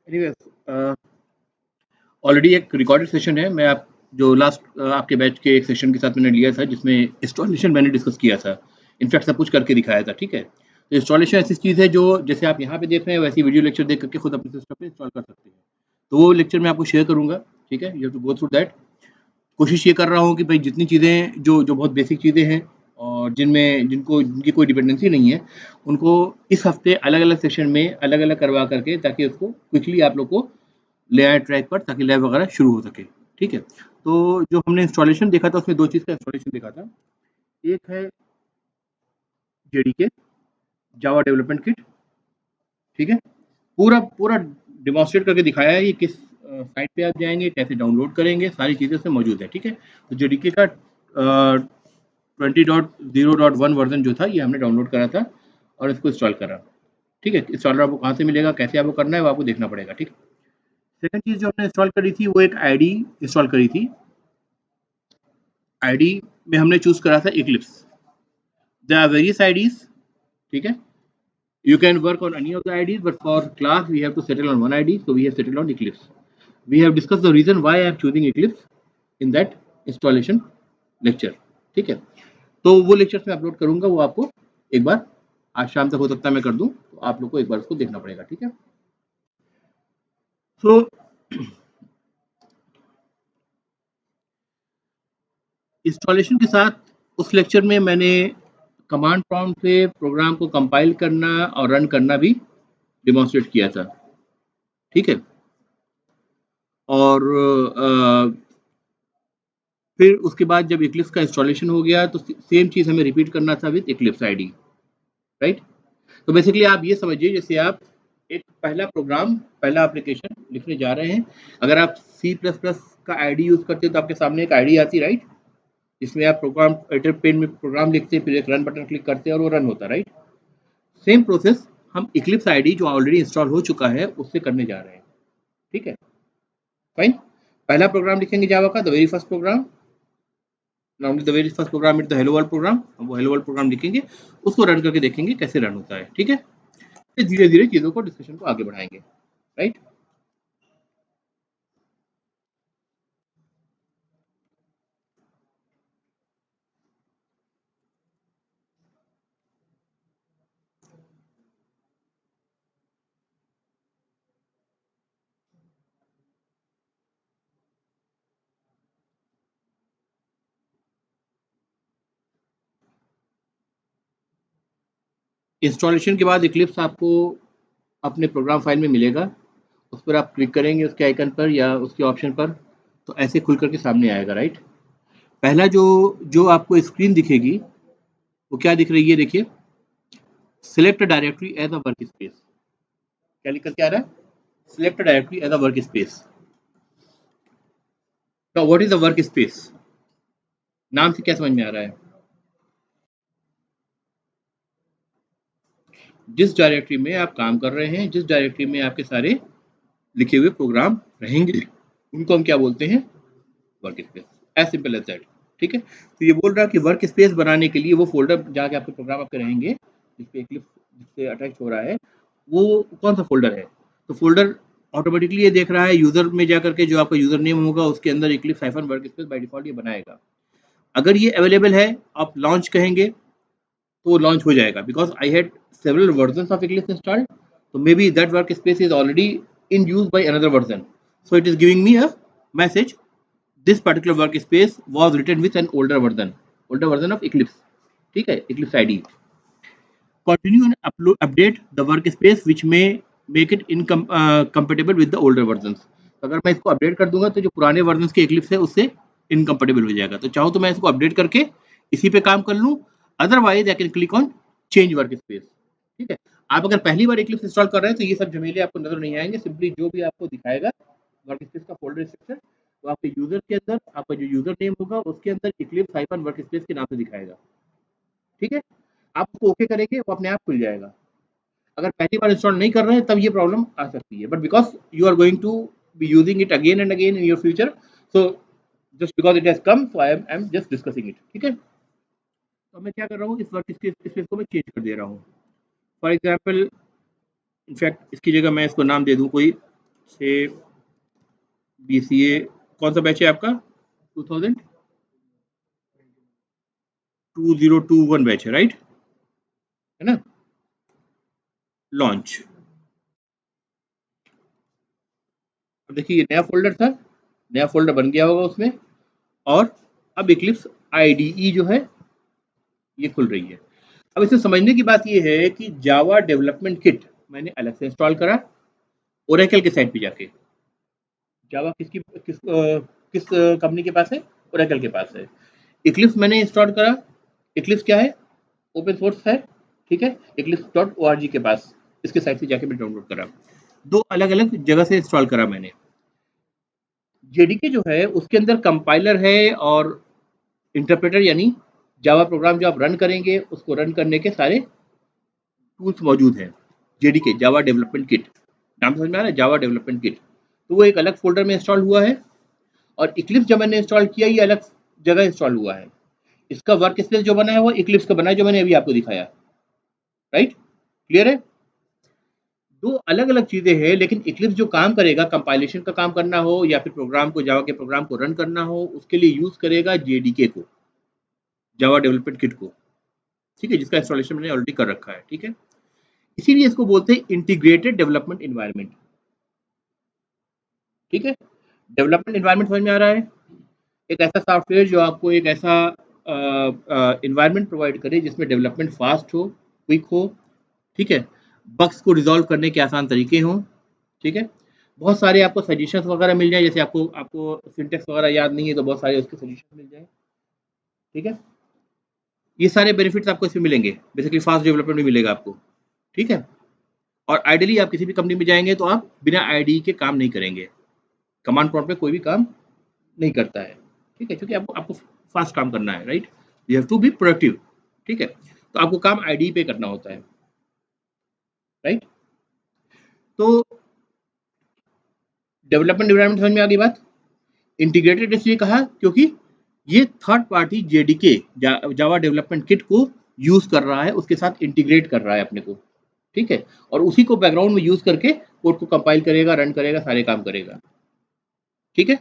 Anyways, already एक recorded session है। मैं आप जो लास्ट आपके बैच के एक सेशन के साथ मैंने लिया था, जिसमें इंस्टॉलेशन मैंने डिस्कस किया था, इनफैक्ट सब कुछ करके दिखाया था। ठीक है, तो इंस्टॉलेशन ऐसी चीज़ है जो जैसे आप यहाँ पे देख रहे हैं वैसी वीडियो लेक्चर देख करके खुद अपने सिस्टम पे इंस्टॉल कर सकते हैं। तो वो लेक्चर मैं आपको शेयर करूँगा। ठीक है, you have to go through that. कोशिश ये कर रहा हूँ कि भाई जितनी चीज़ें जो जो बहुत बेसिक चीज़ें हैं और जिनकी कोई डिपेंडेंसी नहीं है, उनको इस हफ्ते अलग अलग सेशन में अलग अलग करवा करके, ताकि उसको क्विकली आप लोग को ले आए ट्रैक पर, ताकि लैब वगैरह शुरू हो सके। ठीक है, तो जो हमने इंस्टॉलेशन देखा था उसमें दो चीज़ का इंस्टॉलेशन देखा था। एक है जेडीके, जावा डेवलपमेंट किट। ठीक है, पूरा पूरा डिमॉन्स्ट्रेट करके दिखाया है, ये किस साइट पे आप जाएंगे, कैसे डाउनलोड करेंगे, सारी चीज़ें से मौजूद है। ठीक है, तो जेडीके का 20.0.1 वर्जन जो था, ये हमने डाउनलोड करा था और इसको इंस्टॉल करा। ठीक है, इंस्टॉलर आपको कहाँ से मिलेगा, कैसे आपको करना है, वो आपको देखना पड़ेगा। ठीक, सेकंड चीज़ जो हमने इंस्टॉल करी थी वो एक आईडी इंस्टॉल करी थी। आईडी में हमने चूज करा था Eclipse. There are various IDEs. ठीक है, you can work on any of the IDs, but for class we have to settle on one ID, so we have settled on Eclipse. We have discussed the reason why I am choosing Eclipse in that installation lecture. ठीक है, तो वो lecture मैं upload करूंगा, वो आपको एक बार आज शाम तक हो सकता है मैं कर दूं, तो आप लोग को एक बार उसको देखना पड़ेगा। ठीक है, तो इंस्टॉलेशन के साथ उस लेक्चर में मैंने कमांड प्रॉम्प्ट से प्रोग्राम को कंपाइल करना और रन करना भी डिमॉन्स्ट्रेट किया था। ठीक है, और फिर उसके बाद जब इक्लिप्स का इंस्टॉलेशन हो गया तो सेम चीज़ हमें रिपीट करना था विद इक्लिप्स आईडी। राइट, तो बेसिकली आप ये समझिए जैसे आप एक पहला प्रोग्राम, पहला एप्लीकेशन लिखने जा रहे हैं। अगर आप सी प्लस प्लस का आईडी यूज करते हैं तो आपके सामने एक आईडी आती है, राइट, जिसमें आप प्रोग्राम एडिटर पेन में प्रोग्राम लिखते हैं, फिर एक रन बटन क्लिक करते हैं और वो रन होता है। राइट, सेम प्रोसेस हम इक्लिप्स आईडी जो ऑलरेडी इंस्टॉल हो चुका है उससे करने जा रहे हैं। ठीक है, फाइन। पहला प्रोग्राम लिखेंगे जावा का, the very first program, normally the very first program is the hello world program. हम वो हेलो वर्ल्ड प्रोग्राम लिखेंगे, उसको रन करके देखेंगे कैसे रन होता है। ठीक है, फिर धीरे धीरे चीज़ों को, डिस्कशन को आगे बढ़ाएंगे। राइट, इंस्टॉलेशन के बाद इक्लिप्स आपको अपने प्रोग्राम फाइल में मिलेगा। उस पर आप क्लिक करेंगे उसके आइकन पर या उसके ऑप्शन पर, तो ऐसे खुल करके सामने आएगा। राइट, पहला जो जो आपको स्क्रीन दिखेगी वो क्या दिख रही है, देखिए, select directory as a work space. क्या लिख करके आ रहा है, select directory as a work space. तो what is a work space, नाम से क्या समझ में आ रहा है? जिस डायरेक्टरी में आप काम कर रहे हैं, जिस डायरेक्टरी में आपके सारे लिखे हुए प्रोग्राम रहेंगे, उनको हम क्या बोलते हैं, workspace. As simple as that. ठीक है, तो ये बोल रहा है कि वर्क स्पेस बनाने के लिए वो फोल्डर जहाँ के आपके प्रोग्राम आपके रहेंगे, जिसपे इक्लिप्स जिससे अटैच हो रहा है, वो कौन सा फोल्डर है। तो फोल्डर ऑटोमेटिकली ये देख रहा है, यूजर में जाकर के जो आपका यूजर नेम होगा उसके अंदर Eclipse hyphen work space by default ये बनाएगा। अगर ये अवेलेबल है, आप लॉन्च कहेंगे तो लॉन्च हो जाएगा, because I had several versions of Eclipse installed, so maybe that workspace is already in use by another version, so it is giving me a message, this particular workspace was written with an older version of Eclipse. ठीक है, Eclipse ID, continue and update the workspace which may make it incompatible with the older versions. तो अगर मैं इसको update कर दूंगा तो जो पुराने वर्जन के Eclipse है उससे इनकम्पेटेबल हो जाएगा। तो चाहो तो मैं इसको अपडेट करके इसी पे काम कर लूँ, otherwise I can click on change work space. ठीक है, आप अगर पहली बार Eclipse इंस्टॉल कर रहे हैं तो ये सब झमेले आपको नजर नहीं आएंगे। सिंपली जो भी आपको दिखाएगा वर्क स्पेस का फोल्डर स्ट्रक्चर, तो आपके यूजर के अंदर आपका जो यूजर नेम होगा उसके अंदर Eclipse हाइफन वर्क स्पेस के नाम से दिखाएगा। ठीक है, आप उसको ओके करेंगे वो अपने आप खुल जाएगा। अगर पहली बार इंस्टॉल नहीं कर रहे हैं तब ये प्रॉब्लम आ सकती है, but because you are going to be using it again and again in your future, so just because it has come, so I am just discussing it. ठीक है, तो मैं क्या कर रहा हूँ, इस वर्क स्पेस को मैं चेंज कर दे रहा हूँ। फॉर एग्जाम्पल, इनफैक्ट इसकी जगह मैं इसको नाम दे दूँ कोई 6 BCA कौन सा बैच है आपका? 2021 बैच है, राइट, है ना? लॉन्च। अब देखिए ये नया फोल्डर था, नया फोल्डर बन गया होगा उसमें, और अब इक्लिप्स IDE जो है ये खुल रही है। अब इसे समझने की बात ये है कि जावा डेवलपमेंट किट मैंने अलग से इंस्टॉल करा ओरेकल के साइट पे जाके। जावा किस कंपनी के पास है? ओरेकल के पास है। इक्लिप्स मैंने इंस्टॉल करा। इक्लिप्स क्या है? ओपन सोर्स है, ठीक है, eclipse.org के पास, इसके साइट से जाके मैं डाउनलोड करा। दो अलग अलग जगह से इंस्टॉल करा मैंने। जेडीके जो है उसके अंदर कंपाइलर है और इंटरप्रेटर, यानी जावा प्रोग्राम जो आप रन करेंगे उसको रन करने के सारे टूल्स मौजूद हैं। जेडीके जावा डेवलपमेंट किट, नाम समझ में आ रहा है, जावा डेवलपमेंट किट। तो वो एक अलग फोल्डर में इंस्टॉल हुआ है, और इक्लिप्स जब मैंने इंस्टॉल किया ये अलग जगह इंस्टॉल हुआ है। इसका वर्क स्पेस जो बना है वो इक्लिप्स का बना है, जो मैंने अभी आपको दिखाया, राइट, क्लियर है? दो अलग अलग चीजें हैं, लेकिन इक्लिप्स जो काम करेगा, कंपाइलेशन का काम करना हो या फिर प्रोग्राम को, जावा के प्रोग्राम को रन करना हो, उसके लिए यूज करेगा जेडीके को, जावा डेवलपमेंट किट को, ठीक है, जिसका इंस्टॉलेशन मैंने ऑलरेडी कर रखा है, ठीक है। इसीलिए इसको बोलते हैं इंटीग्रेटेड डेवलपमेंट इन्वायरमेंट, ठीक है। डेवलपमेंट इन्वायरमेंट समझ में आ रहा है? एक ऐसा सॉफ्टवेयर जो आपको एक ऐसा इन्वायरमेंट प्रोवाइड करे जिसमें डेवलपमेंट फास्ट हो, क्विक हो, ठीक है, बग्स को रिजॉल्व करने के आसान तरीके हों, ठीक है। बहुत सारे आपको सजेशंस वगैरह मिल जाए, जैसे आपको आपको सिंटेक्स वगैरह याद नहीं है तो बहुत सारे उसके सजेशन मिल जाए, ठीक है। ये सारे बेनिफिट्स आपको इसमें मिलेंगे, बेसिकली फास्ट डेवलपमेंट भी मिलेगा आपको, ठीक है। और आइडियली आप किसी भी कंपनी में जाएंगे तो आप बिना आईडी के काम नहीं करेंगे, कमांड प्रॉम्प्ट पे कोई भी काम नहीं करता है, ठीक है, क्योंकि आपको आपको फास्ट काम करना है, right, you have to be productive, ठीक है। तो आपको काम आईडी पे करना होता है, राइट। तो डेवलपमेंट एनवायरनमेंट समझ में आ गई बात। इंटीग्रेटेड इसलिए कहा क्योंकि ये थर्ड पार्टी जेडीके जावा डेवलपमेंट किट को यूज कर रहा है, उसके साथ इंटीग्रेट कर रहा है अपने को, ठीक है, और उसी को बैकग्राउंड में यूज करके कोड को कंपाइल करेगा, रन करेगा, सारे काम करेगा, ठीक है।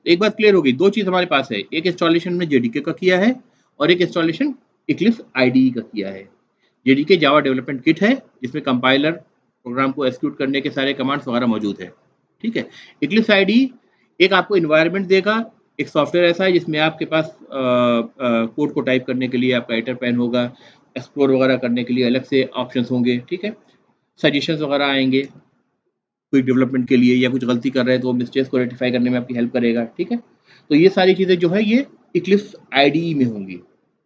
एक बात क्लियर हो गई, दो चीज हमारे पास है, एक इंस्टॉलेशन में जेडीके का किया है और एक इंस्टॉलेशन इक्लिप्स आईडीई का किया है। जेडीके जावा डेवलपमेंट किट है जिसमें कंपाइलर प्रोग्राम को एक्सिक्यूट करने के सारे कमांड्स वगैरह मौजूद है, ठीक है। इक्लिप्स आईडीई एक आपको इन्वायरमेंट देगा, एक सॉफ्टवेयर ऐसा है जिसमें आपके पास कोड को टाइप करने के लिए आपका राइटर पेन होगा, एक्सप्लोर वगैरह करने के लिए अलग से ऑप्शंस होंगे, ठीक है, सजेशंस वगैरह आएंगे कोई डेवलपमेंट के लिए, या कुछ गलती कर रहे हैं तो मिस्टेक्स को रेक्टिफाई करने में आपकी हेल्प करेगा, ठीक है। तो ये सारी चीज़ें जो है ये इक्लिप्स आईडीई में होंगी,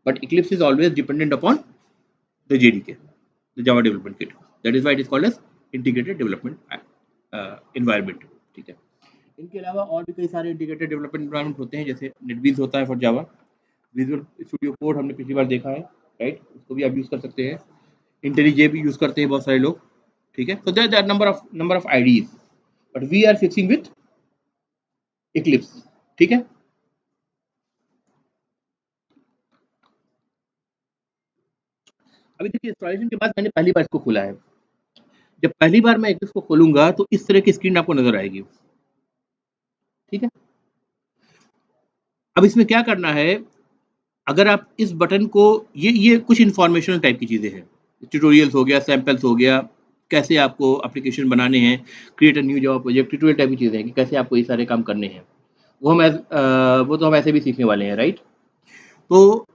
but Eclipse is always dependent upon the JDK, the Java development kit, that is why it is called as integrated development environment, ठीक है। इनके अलावा और भी कई सारे इंटीग्रेटेड डेवलपमेंट एनवायरनमेंट होते हैं, जैसे नेटबीन्स होता है for Java, visual studio code हमने पिछली बार देखा है, राइट, उसको भी आप यूज़ कर सकते हैं। इंटेलीजे भी यूज़ करते हैं बहुत सारे लोग, ठीक है। तो there are number of IDEs, but we are fixing with Eclipse, ठीक है। अभी देखिए इंस्टॉलेशन के बाद मैंने पहली बार इसको खोला है। जब पहली बार मैं इक्लिप्स को खोलूंगा तो इस तरह की स्क्रीन आपको नजर आएगी, ठीक है। अब इसमें क्या करना है, अगर आप इस बटन को, ये कुछ इंफॉर्मेशनल टाइप की चीज़ें हैं, ट्यूटोरियल्स हो गया, सैम्पल्स हो गया, कैसे आपको एप्लीकेशन बनाने हैं, create a new Java project, tutorial type की चीज़ें हैं कि कैसे आपको ये सारे काम करने हैं, वो तो हम ऐसे भी सीखने वाले हैं, राइट। तो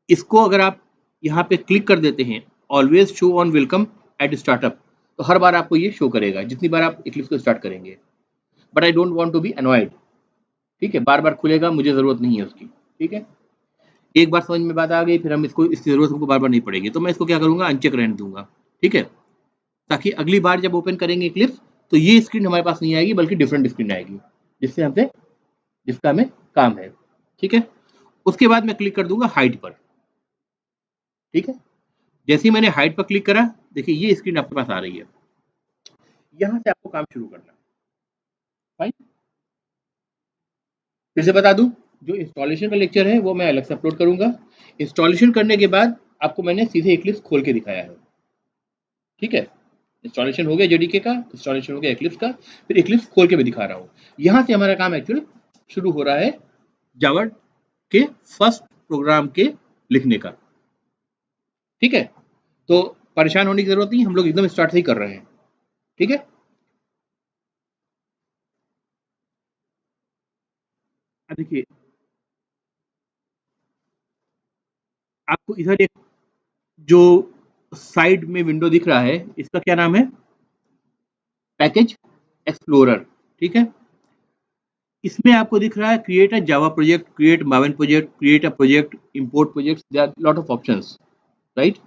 इसको अगर आप यहाँ पे क्लिक कर देते हैं, always show on welcome eight startup, तो हर बार आपको ये शो करेगा जितनी बार आप इक्लिप्स को स्टार्ट करेंगे, but I don't want to be annoyed, ठीक है, बार बार खुलेगा, मुझे ज़रूरत नहीं है उसकी, ठीक है। एक बार समझ में बात आ गई, फिर हम इसको, इसकी ज़रूरत हमको बार बार नहीं पड़ेगी, तो मैं इसको क्या करूँगा, अनचेक रहने दूंगा, ठीक है, ताकि अगली बार जब ओपन करेंगे क्लिप्स तो ये स्क्रीन हमारे पास नहीं आएगी, बल्कि डिफरेंट स्क्रीन आएगी जिससे हमसे, जिसका हमें काम है, ठीक है। उसके बाद मैं क्लिक कर दूंगा हाइड पर, ठीक है। जैसे ही मैंने हाइड पर क्लिक करा, देखिए ये स्क्रीन आपके पास आ रही है, यहाँ से आपको काम शुरू करना है, फाइन। फिर से बता दूं, जो इंस्टॉलेशन का लेक्चर है वो मैं अलग से अपलोड करूंगा। इंस्टॉलेशन करने के बाद आपको मैंने सीधे इक्लिप्स खोल के दिखाया है, ठीक है। इंस्टॉलेशन हो गया जेडीके का, इंस्टॉलेशन हो गया एक्लिप्स का, फिर एक्लिप्स खोल के भी दिखा रहा हूँ। यहाँ से हमारा काम एक्चुअली शुरू हो रहा है जावा के फर्स्ट प्रोग्राम के लिखने का। ठीक है, तो परेशान होने की जरूरत नहीं, हम लोग एकदम स्टार्ट से ही कर रहे हैं। ठीक है, अब देखिए आपको इधर एक जो साइड में विंडो दिख रहा है, इसका क्या नाम है? Package explorer. ठीक है, इसमें आपको दिख रहा है create a Java project, create Maven project, create a project, import projects, there are lot of options, right?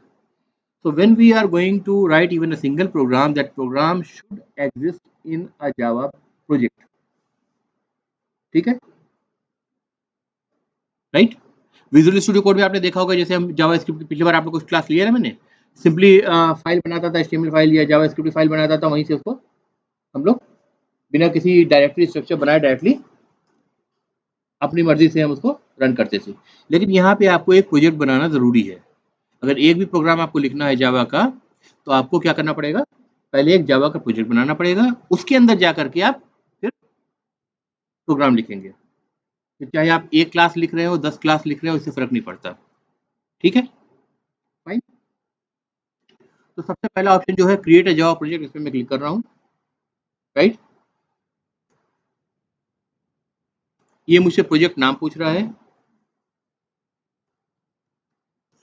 So when we are going to write even a single program, that program should exist in a Java project. ठीक है, right? Visual studio code में आपने देखा होगा, जैसे हम जावा script पिछली बार आप लोग कुछ क्लास लिया ना मैंने, सिंपली फाइल बनाता था, एचटीएमएल फाइल या जावा स्क्रिप्ट फाइल बनाता था, वहीं से उसको हम लोग बिना किसी डायरेक्टरी स्ट्रक्चर बनाए डायरेक्टली अपनी मर्जी से हम उसको रन करते थे। लेकिन यहाँ पे आपको एक प्रोजेक्ट बनाना जरूरी है। अगर एक भी प्रोग्राम आपको लिखना है जावा का, तो आपको क्या करना पड़ेगा? पहले एक जावा का प्रोजेक्ट बनाना पड़ेगा, उसके अंदर जा करके आप फिर प्रोग्राम लिखेंगे। तो चाहे आप एक क्लास लिख रहे हो, 10 क्लास लिख रहे हो, इससे फर्क नहीं पड़ता। ठीक है, फाइन। तो सबसे पहला ऑप्शन जो है क्रिएट अ जावा प्रोजेक्ट, इस पर मैं क्लिक कर रहा हूँ, राइट? ये मुझसे प्रोजेक्ट नाम पूछ रहा है,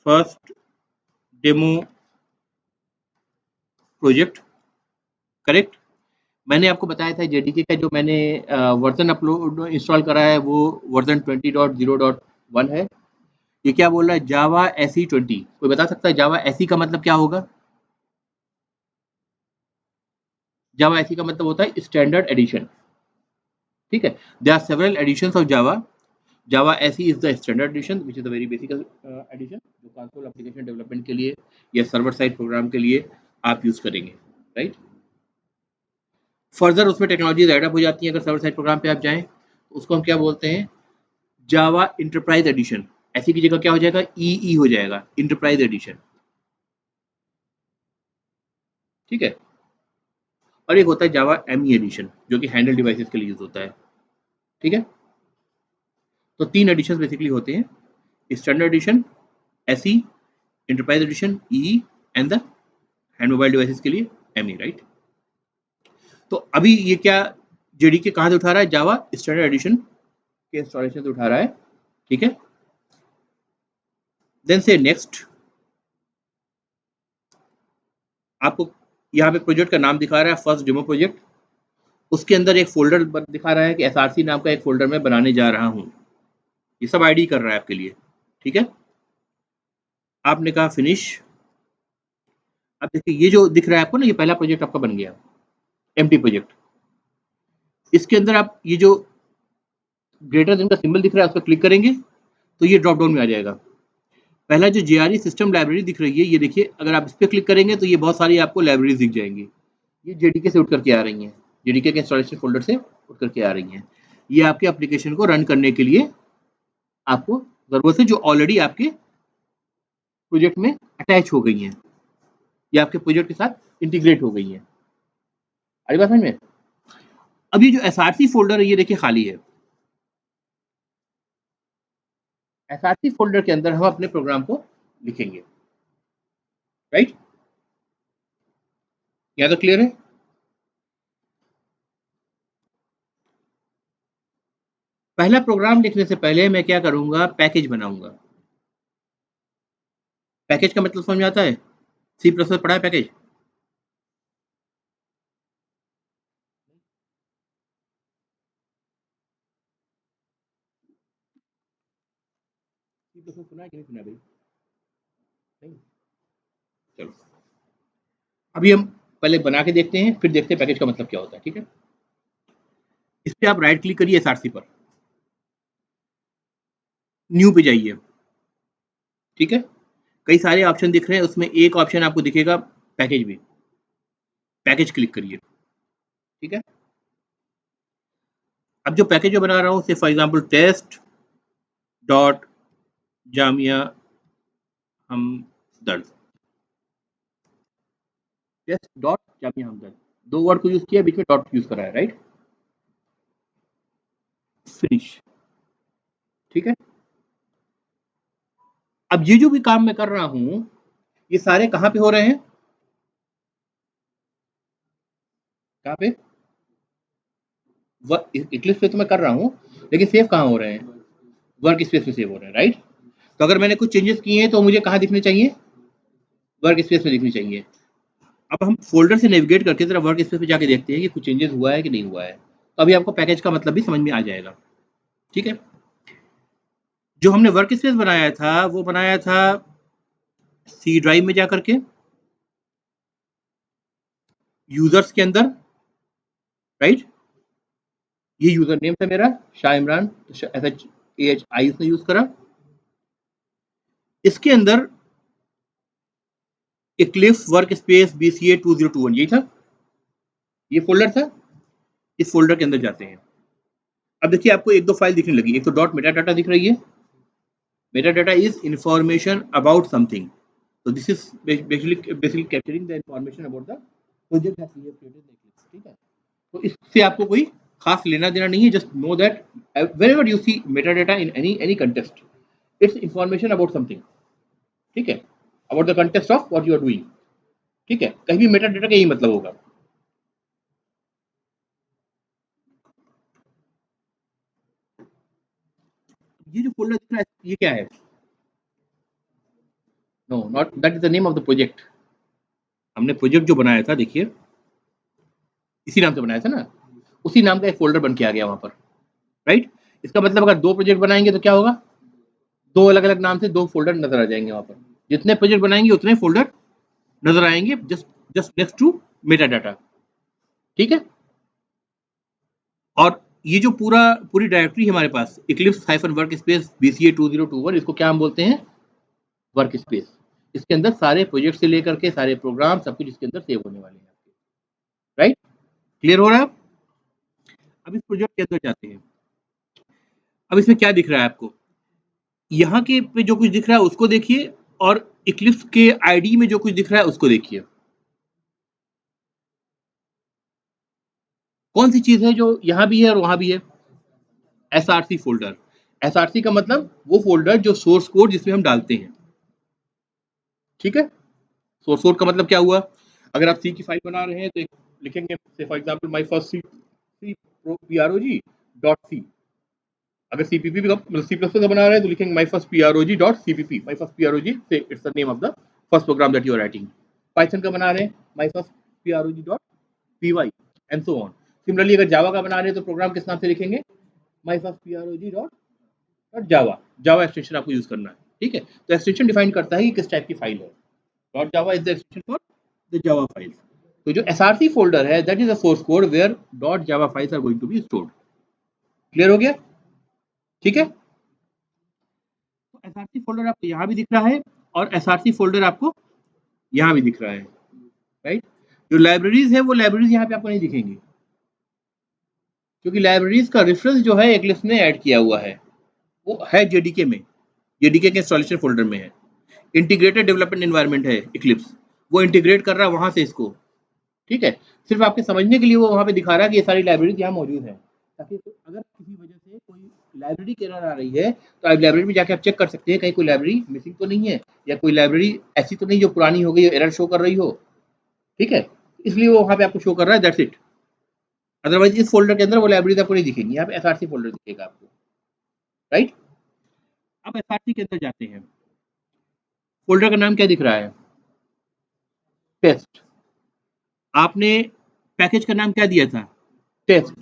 फर्स्ट डेमो प्रोजेक्ट, करेक्ट? मैंने आपको बताया था जेडीके का जो मैंने वर्जन अपलोड इंस्टॉल करा है वो वर्जन 20.0.1 है। ये क्या बोल रहा है? जावा एसई 20। कोई बता सकता है जावा एसई का मतलब क्या होगा? जावा एसई का मतलब होता है स्टैंडर्ड एडिशन। ठीक है, there are several editions of Java. Java SE is the standard edition which is the very basic edition, जो कंसोल एप्लीकेशन डेवलपमेंट के लिए या सर्वर साइड प्रोग्राम के लिए आप यूज करेंगे, राइट? फर्दर उसमें टेक्नोलॉजीज एडअप हो जाती हैं। अगर सर्वर साइड प्रोग्राम पे आप जाएं तो उसको हम क्या बोलते हैं? जावा इंटरप्राइज एडिशन। ऐसी की जगह क्या हो जाएगा? ई हो जाएगा, इंटरप्राइज एडिशन। ठीक है, और एक होता है जावा एमई एडिशन, जो कि हैंडल डिवाइसेस के लिए यूज होता है। ठीक है, तो 3 एडिशन बेसिकली होते हैं: standard edition, SE, enterprise edition, E, and the hand mobile devices के लिए एमई, राइट? तो अभी ये क्या जेडीके कहाँ से उठा रहा है? जावा स्टैंडर्ड एडिशन के इंस्टॉलेशन से उठा रहा है। ठीक है, देन से नेक्स्ट, आपको यहाँ पे प्रोजेक्ट का नाम दिखा रहा है फर्स्ट डेमो प्रोजेक्ट। उसके अंदर एक फोल्डर दिखा रहा है कि एसआरसी नाम का एक फोल्डर मैं बनाने जा रहा हूँ। ये सब आईडी कर रहा है आपके लिए। ठीक है, आपने कहा फिनिश। अब देखिए ये जो दिख रहा है आपको ना, ये पहला प्रोजेक्ट आपका बन गया, एम्प्टी प्रोजेक्ट। इसके अंदर आप ये जो ग्रेटर देन का सिंबल दिख रहा है उस पर क्लिक करेंगे तो ये ड्रॉप डाउन में आ जाएगा। पहला जो जेआरई सिस्टम लाइब्रेरी दिख रही है, ये देखिए, अगर आप इस पर क्लिक करेंगे तो ये बहुत सारी आपको लाइब्रेरीज दिख जाएंगी। ये जेडीके से उठ करके आ रही हैं, जेडीके के इंस्टॉलेशन फोल्डर से उठ करके आ रही हैं। ये आपके एप्लीकेशन को रन करने के लिए आपको जरूरत है, जो ऑलरेडी आपके प्रोजेक्ट में अटैच हो गई हैं या आपके प्रोजेक्ट के साथ इंटीग्रेट हो गई हैं। अरे बात समझ में? अब ये जो एसआरसी फोल्डर है, ये देखिए खाली है। एसआरसी फोल्डर के अंदर हम अपने प्रोग्राम को लिखेंगे, राइट? या तो क्लियर है? पहला प्रोग्राम लिखने से पहले मैं क्या करूंगा? पैकेज बनाऊंगा। पैकेज का मतलब समझ में आता है? सी प्लस प्लस पढ़ा है पैकेज? सी प्लस प्लस सुना है कि नहीं सुना भाई? नहीं? चलो, अभी हम पहले बना के देखते हैं, फिर देखते हैं पैकेज का मतलब क्या होता है। ठीक है, इस पर आप राइट क्लिक करिए एसआरसी पर, न्यू पे जाइए। ठीक है, कई सारे ऑप्शन दिख रहे हैं, उसमें एक ऑप्शन आपको दिखेगा पैकेज भी, पैकेज क्लिक करिए। ठीक है, अब जो पैकेज मैं बना रहा हूँ, for example test dot Jamia Hamdard, test dot Jamia Hamdard, 2 word को यूज किया, बीच में डॉट यूज करा है, राइट, फिनिश, ठीक है। अब ये जो भी काम मैं कर रहा हूं ये सारे कहां पे हो रहे हैं, कहां पे, इक्लिप्स पे तो मैं कर रहा हूं, लेकिन सेव कहां हो रहे हैं, वर्क स्पेस में सेव हो रहे हैं, राइट। तो अगर मैंने कुछ चेंजेस किए हैं तो मुझे कहां दिखने चाहिए, वर्क स्पेस में दिखनी चाहिए। अब हम फोल्डर से नेविगेट करके जरा वर्क स्पेस पे जाके देखते हैं कि कुछ चेंजेस हुआ है कि नहीं हुआ है, तो अभी आपको पैकेज का मतलब भी समझ में आ जाएगा, ठीक है। जो हमने वर्क स्पेस बनाया था वो बनाया था सी ड्राइव में जाकर के, यूजर्स के अंदर, राइट, ये यूजर नेम था मेरा शाह इमरान, SHAHI उसने यूज करा। इसके अंदर इक्लिप्स वर्क स्पेस BCA 2021 यही था, ये फोल्डर था। इस फोल्डर के अंदर जाते हैं। अब देखिए आपको एक दो फाइल दिखने लगी, एक तो डॉट मेटा डाटा दिख रही है, Meta data is information about something, so this is basically capturing the information about the project that we have created in Eclipse, ठीक है। तो इससे आपको कोई खास लेना देना नहीं है, just know that whenever you see metadata in any context it's information about something, ठीक है, about the context of what you are doing, ठीक है, कहीं भी metadata का यही मतलब होगा। ये जो फोल्डर दिख रहा है ये क्या है, no not that is the name of the project. हमने प्रोजेक्ट जो बनाया था देखिए इसी नाम से बनाया था ना, उसी नाम का एक फोल्डर बन के आ गया वहां पर, राइट। इसका मतलब अगर दो प्रोजेक्ट बनाएंगे तो क्या होगा, दो अलग अलग नाम से दो फोल्डर नजर आ जाएंगे वहां पर, जितने प्रोजेक्ट बनाएंगे उतने फोल्डर नजर आएंगे, just just next to meta data, ठीक है। और ये जो पूरी डायरेक्टरी हमारे पास इक्लिप्स वर्क स्पेस BCA 2021, इसको क्या हम बोलते हैं, वर्क स्पेस। इसके अंदर सारे प्रोजेक्ट से लेकर के सारे प्रोग्राम सब कुछ इसके अंदर सेव होने वाले हैं, राइट, क्लियर हो रहा है। अब इस प्रोजेक्ट के अंदर जाते हैं। अब इसमें क्या दिख रहा है आपको, यहाँ के पे जो कुछ दिख रहा है उसको देखिए, और इक्लिप्स के आईडी में जो कुछ दिख रहा है उसको देखिए, कौन सी चीज है जो यहाँ भी है और वहां भी है, SRC फोल्डर। SRC का मतलब वो फोल्डर जो सोर्स कोड जिसमें हम डालते हैं, ठीक है। सोर्स कोड का मतलब क्या हुआ, अगर आप सी की फाइल बना रहे हैं तो लिखेंगे for example my first C prog.c, अगर CPP मतलब C++ का बना रहे हैं तो लिखेंगे my first prog.cpp, my first prog से it's the name of the first program that you are writing. Python का बना रहे हैं my first prog.py and so on. Similarly अगर जावा का बना रहे हैं तो प्रोग्राम किस नाम से लिखेंगे, my first prog.java, Java extension आपको यूज करना है, ठीक है। तो एक्सटेंशन डिफाइन करता है कि किस टाइप की फाइल है, .java is the extension for the Java files. तो जो SRC फोल्डर है that is the source code where .java files are going to be stored. Clear हो गया, ठीक है। तो SRC फोल्डर आपको यहाँ भी दिख रहा है और SRC फोल्डर आपको यहाँ भी दिख रहा है, राइट। जो लाइब्रेरीज है वो लाइब्रेरीज यहाँ पे आपको नहीं दिखेंगी, क्योंकि लाइब्रेरीज का रेफरेंस जो है इक्लिप्स ने ऐड किया हुआ है वो है JDK में, JDK के इंस्टॉलेशन फोल्डर में है। इंटीग्रेटेड डेवलपमेंट एनवायरनमेंट है इक्लिप्स, वो इंटीग्रेट कर रहा है वहां से इसको, ठीक है। सिर्फ आपके समझने के लिए वो वहां पे दिखा रहा है कि ये सारी लाइब्रेरीज यहाँ मौजूद है, ताकि अगर किसी वजह से कोई लाइब्रेरी की एरर आ रही है तो आप लाइब्रेरी में जाके आप चेक कर सकते हैं कहीं कोई लाइब्रेरी मिसिंग तो नहीं है, या कोई लाइब्रेरी ऐसी तो नहीं जो पुरानी हो गई एरर शो कर रही हो, ठीक है। इसलिए वो वहां पे आपको शो कर रहा है, दैट्स इट। अदरवाइज इस फोल्डर के अंदर वो लाइब्रेरीज आपको नहीं दिखेंगी, यहाँ पे SRC फोल्डर दिखेगा आपको, राइट। अब SRC के अंदर जाते हैं, फोल्डर का नाम क्या दिख रहा है, टेस्ट। आपने पैकेज का नाम क्या दिया था, टेस्ट,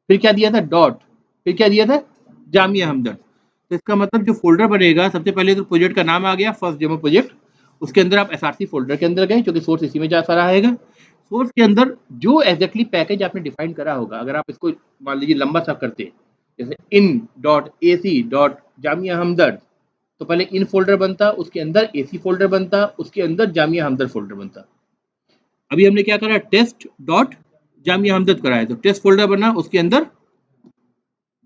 फिर क्या दिया था, डॉट, फिर क्या दिया था, जामिया हमदर्द। तो इसका मतलब जो फोल्डर बनेगा, सबसे पहले तो प्रोजेक्ट का नाम आ गया फर्स्ट डेमो प्रोजेक्ट, उसके अंदर आप SRC फोल्डर के अंदर गए, क्योंकि सोर्स इसी में जा सारा आएगा। सोर्स के अंदर जो एग्जैक्टली पैकेज आपने डिफाइन करा होगा, अगर आप इसको मान लीजिए लंबा सा करते, जैसे in.ac.जामिया हमदर्द, तो पहले इन फोल्डर बनता, उसके अंदर AC फोल्डर बनता, उसके अंदर जामिया हमदर्द फोल्डर बनता। अभी हमने क्या करा, टेस्ट डॉट जामिया हमदर्द कराया, तो टेस्ट फोल्डर बना, उसके अंदर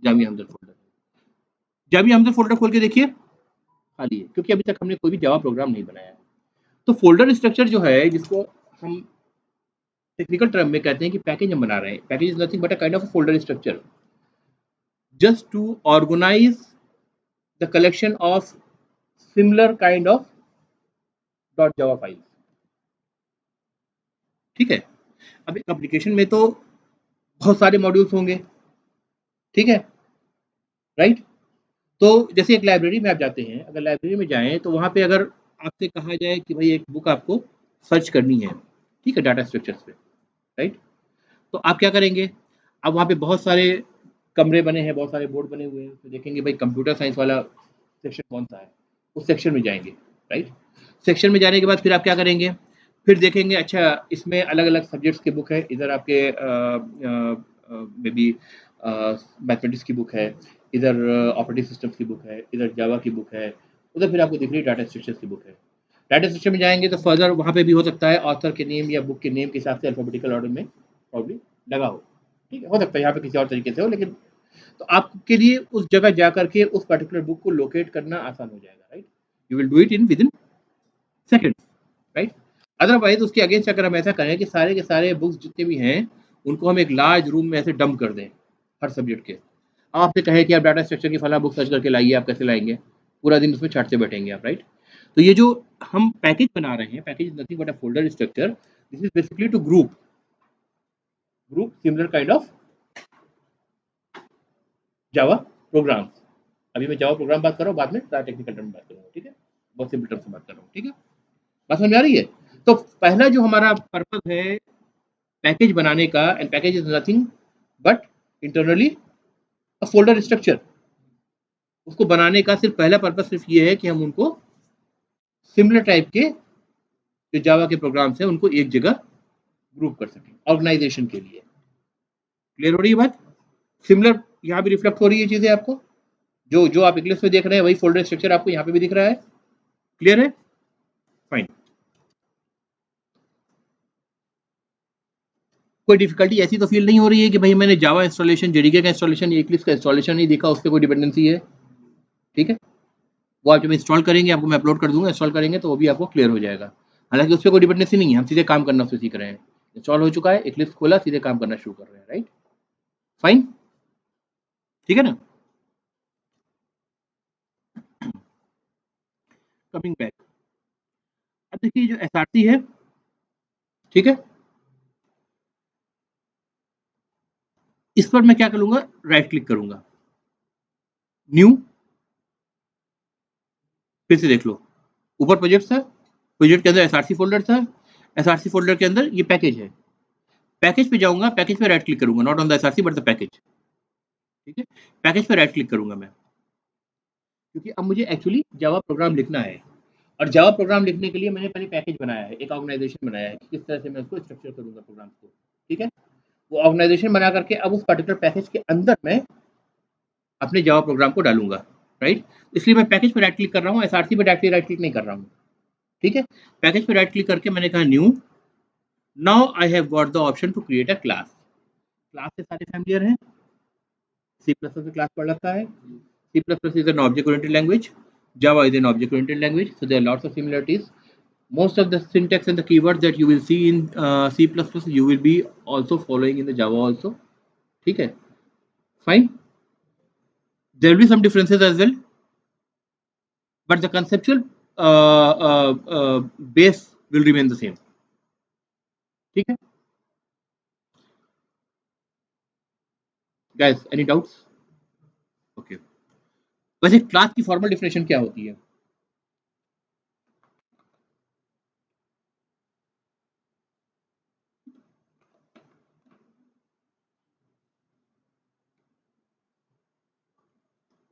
जामिया हमदर्द फोल्डर। जामिया हमदर्द फोल्डर खोल के देखिए खाली है, क्योंकि अभी तक हमने कोई भी जावा प्रोग्राम नहीं बनाया है। तो फोल्डर स्ट्रक्चर जो है जिसको हम टेक्निकल टर्म में कहते हैं कि पैकेज हम बना रहे हैं। Package is nothing but a kind of folder structure just to organise the collection of similar kind of dot Java file. ठीक है। अब एक एप्लीकेशन में तो बहुत सारे मॉड्यूल्स होंगे, ठीक है, राइट। तो जैसे एक लाइब्रेरी में आप जाते हैं, अगर लाइब्रेरी में जाएं तो वहां पे अगर आपसे कहा जाए कि भाई एक बुक आपको सर्च करनी है, ठीक है, डाटा स्ट्रक्चर्स पे, राइट, तो आप क्या करेंगे? अब वहाँ पे बहुत सारे कमरे बने हैं, बहुत सारे बोर्ड बने हुए हैं, तो देखेंगे भाई कंप्यूटर साइंस वाला सेक्शन कौन सा है, उस सेक्शन में जाएंगे, राइट। सेक्शन में जाने के बाद फिर आप क्या करेंगे? फिर देखेंगे अच्छा इसमें अलग अलग सब्जेक्ट्स की बुक है, इधर आपके मे बी मैथमेटिक्स की बुक है, इधर ऑपरेटिंग सिस्टम्स की बुक है, इधर जावा की बुक है, उधर फिर आपको दिख रही है डाटा स्ट्रक्चर्स की बुक है। डाटा स्ट्रक्चर में जाएंगे तो फर्दर वहाँ पे भी हो सकता है ऑथर के नेम या बुक के नेम के हिसाब से अल्फाबेटिकल ऑर्डर में प्रॉब्लम लगा हो, ठीक है, हो सकता है यहाँ पे किसी और तरीके से हो, लेकिन तो आपके लिए उस जगह जा करके उस पर्टिकुलर बुक को लोकेट करना आसान हो जाएगा, right. You will do it in with in second, right. Otherwise उसके अगेंस्ट अगर हम ऐसा करें कि सारे के सारे बुक्स जितने भी हैं उनको हम एक लार्ज रूम में ऐसे डंप कर दें हर सब्जेक्ट के, अब आपसे कहे कि आप डाटा स्ट्रक्चर की फला बुक सर्च करके लाइए, आप कैसे लाएंगे? पूरा दिन उसमें छाटते बैठेंगे आप, राइट। तो ये जो हम पैकेज बना रहे हैं, package is nothing but a folder structure, this is basically to group similar kind of Java program. अभी मैं जावा प्रोग्राम बात कर रहा हूँ, बाद में टेक्निकल टर्म बात करूंगा, ठीक है, बहुत सिंपल टर्म से बात कर रहा हूँ, ठीक है, बात समझ में आ रही है? तो पहला जो हमारा पर्पज है पैकेज बनाने का, and package is nothing but internally a folder structure, उसको बनाने का सिर्फ पहला पर्पज सिर्फ ये है कि हम उनको सिमिलर टाइप के जो जावा के प्रोग्राम्स हैं उनको एक जगह ग्रुप कर सकें ऑर्गेनाइजेशन के लिए। क्लियर हो रही है बात? सिमिलर यहाँ भी रिफ्लेक्ट हो रही है चीजें आपको, जो जो आप इंग्लिश में देख रहे हैं वही फोल्डर स्ट्रक्चर आपको यहाँ पे भी दिख रहा है। क्लियर है? फाइन। कोई डिफिकल्टी ऐसी तो फील नहीं हो रही है कि भाई मैंने जावा इंस्टॉलेशन, जेडीके का इंस्टॉलेशन, इक्लिप्स का इंस्टॉलेशन नहीं देखा, उससे कोई डिपेंडेंसी है? ठीक है, वो आप जब इंस्टॉल करेंगे आपको मैं अपलोड कर दूंगा, इंस्टॉल करेंगे तो वो भी आपको क्लियर हो जाएगा। हालांकि उस पर कोई डिपेंडेंसी नहीं है, हम सीधे काम करना उससे सीख रहे हैं। इंस्टॉल हो चुका है, इक्लिप्स खोला, सीधे काम करना शुरू कर रहे हैं, राइट। फाइन, ठीक है ना। कमिंग बैक, अब देखिए जो एसआरसी है, ठीक है, इस पर मैं क्या करूंगा? राइट क्लिक करूंगा, न्यू, फिर से देख लो, ऊपर प्रोजेक्ट था, प्रोजेक्ट के अंदर एसआरसी फोल्डर था, एसआरसी फोल्डर के अंदर ये पैकेज है, पैकेज पे जाऊंगा, पैकेज पे राइट क्लिक करूंगा, not on the SRC but the package, ठीक है, पैकेज पे राइट क्लिक करूंगा मैं, क्योंकि अब मुझे एक्चुअली जावा प्रोग्राम लिखना है, और जावा प्रोग्राम लिखने के लिए मैंने पहले पैकेज बनाया है, एक ऑर्गेनाइजेशन बनाया है कि किस तरह से मैं उसको स्ट्रक्चर करूंगा प्रोग्राम को, ठीक है। वो ऑर्गेनाइजेशन बना करके अब उस पर्टिकुलर पैकेज के अंदर मैं अपने जावा प्रोग्राम को डालूंगा, राइट। इसलिए मैं पैकेज पे राइट क्लिक कर रहा हूँ, एसआरसी पे डायरेक्टली राइट क्लिक नहीं कर रहा हूँ, ठीक है। पैकेज पे राइट क्लिक करके मैंने कहा new, now I have got the option to create a class. Class से सारे फैमिलियर हैं, सी प्लस प्लस में क्लास पढ़ रखा है, C++ is an object-oriented language. Java is an object-oriented language. So there are lots of similarities. Most of the syntax and the keywords that you will see in C++, you will be also following in the Java also. ठीक है, fine. There will be some differences as well, but the conceptual base will remain the same. ठीक है, guys, any doubts? Okay. वैसे class की formal definition क्या होती है?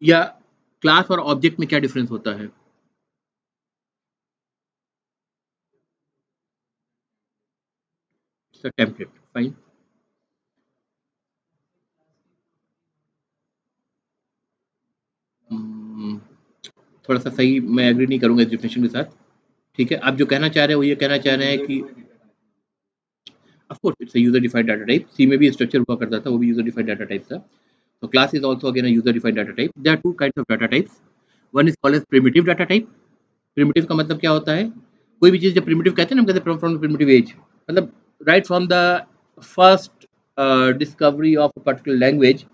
या क्लास और ऑब्जेक्ट में क्या डिफरेंस होता है? It's a template. Fine. Hmm, थोड़ा सा सही मैं एग्री नहीं करूंगा इस डिफिनेशन के साथ, ठीक है। आप जो कहना चाह रहे हैं वो ये कहना चाह रहे हैं कि of course it's a user defined data type, C में भी स्ट्रक्चर हुआ करता था, वो भी यूजर डिफाइंड डाटा टाइप था। तो class is also again a user defined data type. There are two kinds of data types, one is called as primitive data type. Primitive का मतलब क्या होता है? कोई भी चीज जब प्रिमिटिव कहते हैं ना, हम कहते हैं फ्रॉम प्रिमिटिव एज, मतलब right from the first discovery of a particular language,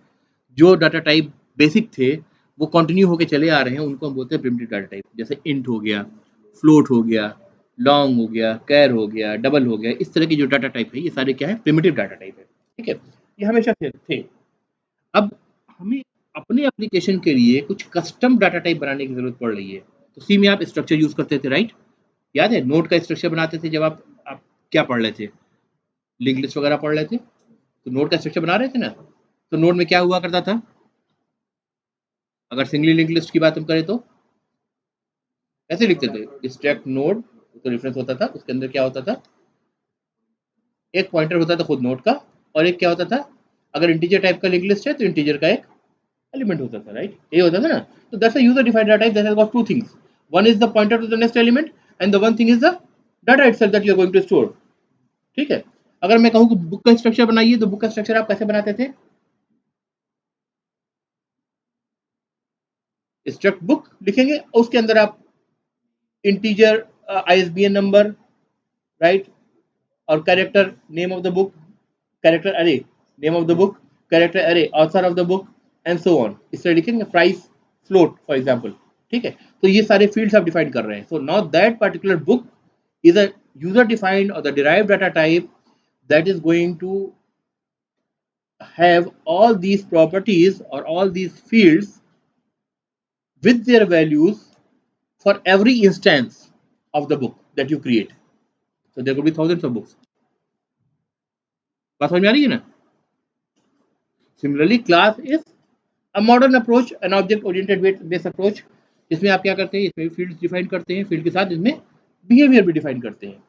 जो डाटा टाइप बेसिक थे वो कंटिन्यू होके चले आ रहे हैं, उनको हम बोलते हैं प्रिमिटिव डाटा टाइप। जैसे इंट हो गया, फ्लोट हो गया, लॉन्ग हो गया, कैर हो गया, डबल हो गया, इस तरह की जो डाटा टाइप है ये सारे क्या है, प्रिमिटिव डाटा टाइप है। ठीक है, ये हमेशा थे। अब हमें अपने एप्लीकेशन के लिए कुछ कस्टम डाटा टाइप बनाने की जरूरत पड़ रही है। तो सी में आप स्ट्रक्चर यूज करते थे, राइट? याद है नोट का स्ट्रक्चर बनाते थे जब आप क्या पढ़ रहे थे, लिंक लिस्ट वगैरह पढ़ रहे थे, तो नोट का स्ट्रक्चर बना रहे थे ना। तो नोट में क्या हुआ करता था, अगर सिंगली लिंक लिस्ट की बात हम करें तो कैसे लिखते थे, स्ट्रक्ट नोड, तो रेफरेंस होता था, उसके अंदर क्या होता था, एक पॉइंटर होता था खुद नोड का, और एक क्या होता था, अगर इंटीजर टाइप का लिंक लिस्ट है तो इंटीजर का एक एलिमेंट होता था, राइट? ये होता था ना। तो that's a user defined data type that has got two things, one is the pointer to the next element and the one thing is the data itself that you are going to store. ठीक है, अगर मैं कहूँ कि book का structure बनाइए, तो book का स्ट्रक्चर आप कैसे बनाते थे, स्ट्रक्ट बुक लिखेंगे, उसके अंदर आप इंटीजर आईएसबीएन नंबर, राइट, और character name of the book, character array name of the book, character array author of the book, and so on. इस तरह लिखेंगे, प्राइस, फ्लोट फॉर एग्जांपल। ठीक है, तो ये सारे फील्ड्स आप डिफाइन कर रहे हैं। So now that particular book is a user defined or the derived data type that is going to have all these properties or all these fields with their values for every instance of the book that you create. So there could be thousands of books. बात समझ में आ रही है ना? Similarly, class is a modern approach, an object-oriented based approach. इसमें आप क्या करते हैं, इसमें फील्ड्स डिफाइन करते हैं, फील्ड के साथ इसमें बिहेवियर भी डिफाइन करते हैं,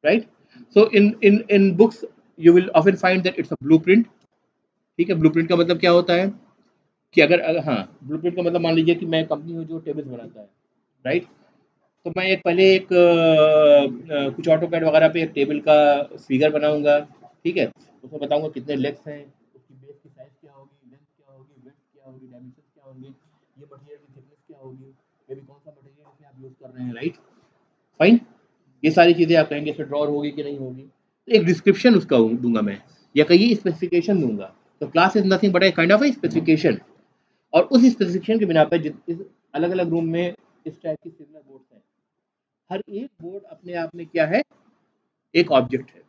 right? So in books you will often find that it's a blueprint. ठीक है, ब्लूप्रिंट का मतलब क्या होता है कि अगर हाँ, ब्लूप्रिंट का मतलब मान लीजिए कि मैं कंपनी हूँ जो टेबल्स बनाता है, राइट? तो मैं एक पहले एक कुछ ऑटोकैड वगैरह पे एक टेबल का फिगर बनाऊंगा। ठीक है, उसमें बताऊंगा कितने लेग्स हैं, उसकी बेस की साइज क्या होगी, लेंथ क्या होगी, विड्थ क्या होगी, डायमेंशन क्या होंगे, ये मटेरियल की थिकनेस क्या होगी, ये भी कौन सा मटेरियल इसमें आप यूज कर रहे हैं, राइट? फाइन, ये सारी चीजें आप कहेंगे इसमें ड्रॉर होगी कि नहीं होगी, तो एक डिस्क्रिप्शन उसका दूंगा मैं, या कहिए स्पेसिफिकेशन दूंगा। तो class is nothing but a kind of A specification, और उस स्पेसिफिकेशन के बिना पे अलग अलग रूम में इस टाइप की सिमिलर बोर्ड्स हैं, हर एक बोर्ड अपने आप में क्या है, एक ऑब्जेक्ट है,